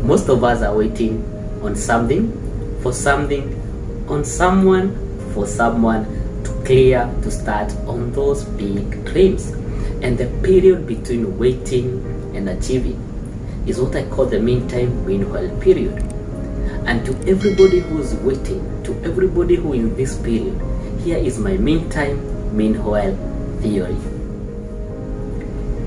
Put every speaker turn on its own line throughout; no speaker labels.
Most of us are waiting on something, for something, on someone, for someone to clear, to start on those big dreams. And the period between waiting and achieving is what I call the meantime meanwhile period. And to everybody who is waiting, to everybody who is in this period, here is my meantime meanwhile theory.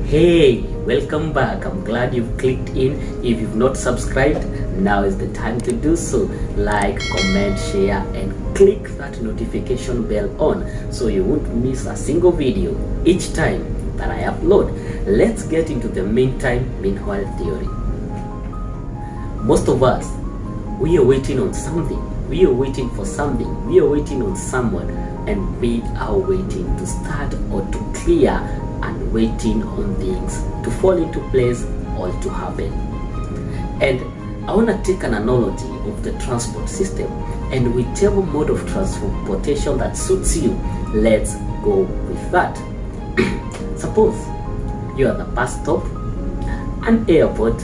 Hey, welcome back. I'm glad you've clicked in. If you've not subscribed, now is the time to do so. Like, comment, share, and click that notification bell on so you won't miss a single video each time that I upload. Let's get into the meantime meanwhile theory. Most of us, we are waiting on something, we are waiting for something, we are waiting on someone, and we are waiting to start or to clear, and waiting on things to fall into place or to happen. And I want to take an analogy of the transport system, and whichever mode of transportation that suits you, let's go with that. Suppose you are at the bus stop, an airport,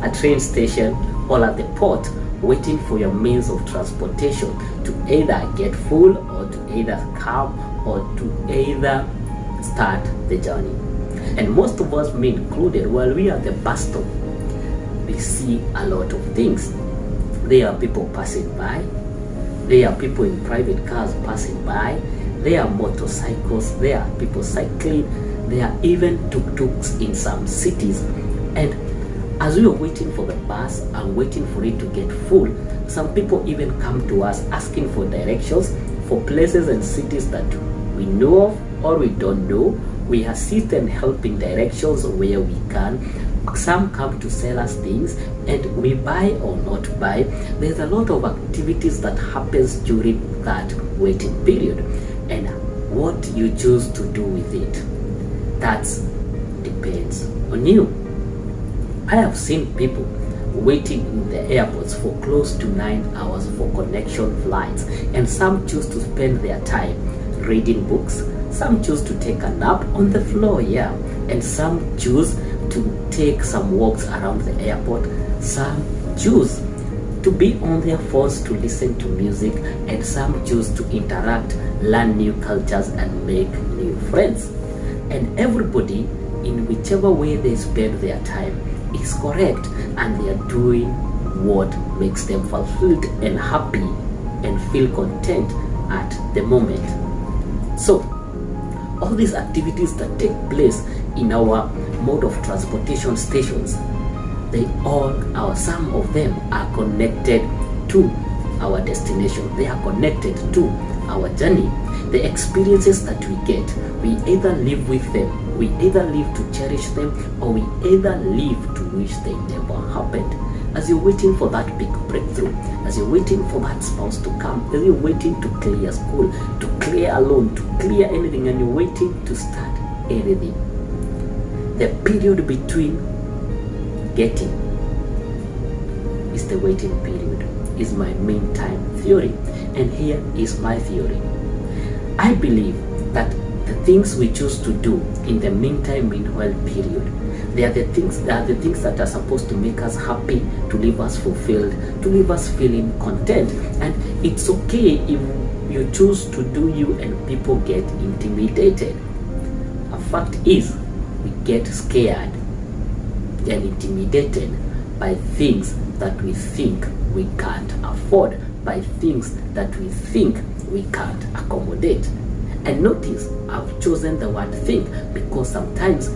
a train station, or at the port, waiting for your means of transportation to either get full or to either come or to either start the journey. And most of us, me included, while we are at the bus stop, we see a lot of things. There are people passing by, there are people in private cars passing by, there are motorcycles, there are people cycling, there are even tuk-tuks in some cities. And as we are waiting for the bus and waiting for it to get full, some people even come to us asking for directions for places and cities that we know of or we don't know. We assist and help in directions where we can. Some come to sell us things, and we buy or not buy. There's a lot of activities that happens during that waiting period, and what you choose to do with it, that depends on you. I have seen people waiting in the airports for close to 9 hours for connection flights, and some choose to spend their time reading books, some choose to take a nap on the floor, and some choose to take some walks around the airport, some choose to be on their phones to listen to music, and some choose to interact, learn new cultures, and make new friends. And everybody, in whichever way they spend their time, is correct, and they are doing what makes them fulfilled and happy and feel content at the moment. So all these activities that take place in our mode of transportation stations, some of them are connected to our destination. They are connected to our journey. The experiences that we get, we either live with them, we either live to cherish them, or we either live to wish they never happened. As you're waiting for that big breakthrough, as you're waiting for that spouse to come, as you're waiting to clear school, to clear a loan, to clear anything, and you're waiting to start anything, the period between getting is the waiting period, is my meantime theory. And here is my theory. I believe that the things we choose to do in the meantime meanwhile period, they are the things that are supposed to make us happy, to leave us fulfilled, to leave us feeling content. And it's okay if you choose to do you and people get intimidated. A fact is, we get scared and intimidated by things that we think we can't afford, by things that we think we can't accommodate. And notice, I've chosen the word think because sometimes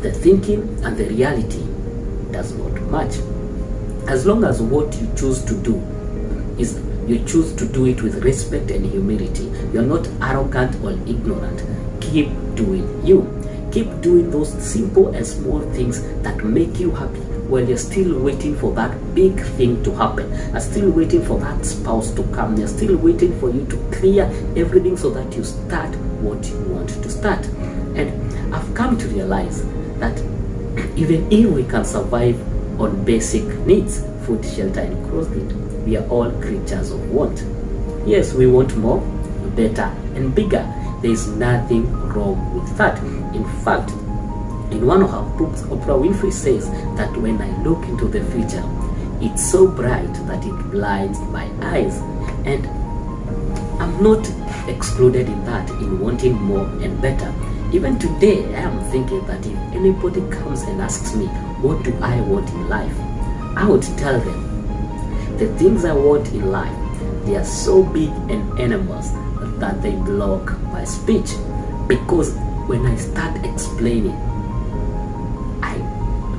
the thinking and the reality does not match. As long as what you choose to do is you choose to do it with respect and humility, you're not arrogant or ignorant, keep doing you. Keep doing those simple and small things that make you happy while you're still waiting for that big thing to happen. You're still waiting for that spouse to come. You're still waiting for you to clear everything so that you start what you want to start. And I've come to realize that even if we can survive on basic needs, food, shelter, and clothing, we are all creatures of want. Yes, we want more, better, and bigger. There is nothing wrong with that. In fact, In one of her books, Oprah Winfrey says that when I look into the future, it's so bright that it blinds my eyes. And I'm not excluded in that, in wanting more and better. Even today, I am thinking that if anybody comes and asks me, what do I want in life? I would tell them, the things I want in life, they are so big and enormous that they block my speech. Because when I start explaining,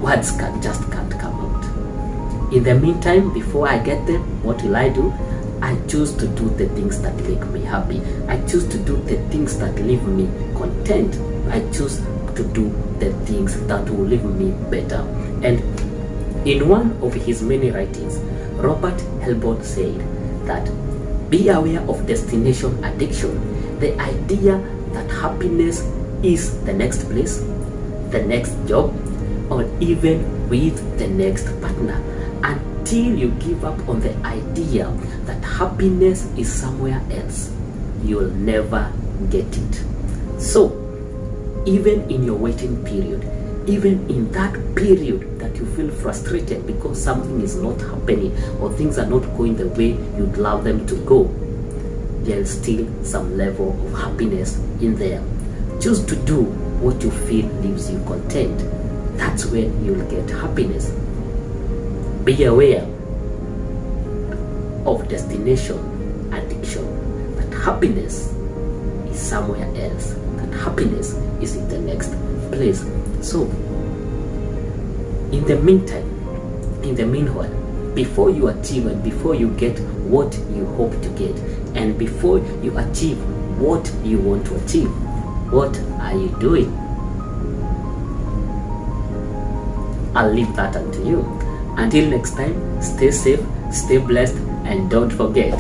words just can't come out. In the meantime, before I get them, what will I do? I choose to do the things that make me happy. I choose to do the things that leave me content. I choose to do the things that will leave me better. And in one of his many writings, Robert Helbord said that be aware of destination addiction, the idea that happiness is the next place, the next job, or even with the next partner, until you give up on the idea that happiness is somewhere else. You'll never get it. So even in your waiting period, even in that period that you feel frustrated because something is not happening or things are not going the way you'd love them to go, there's still some level of happiness in there. Choose to do what you feel leaves you content. That's when you'll get happiness. Be aware of destination addiction, that happiness is somewhere else, that happiness is in the next place. So in the meantime, in the meanwhile, before you achieve and before you get what you hope to get, and before you achieve what you want to achieve, what are you doing? I'll leave that unto you. Until next time, stay safe, stay blessed, and don't forget,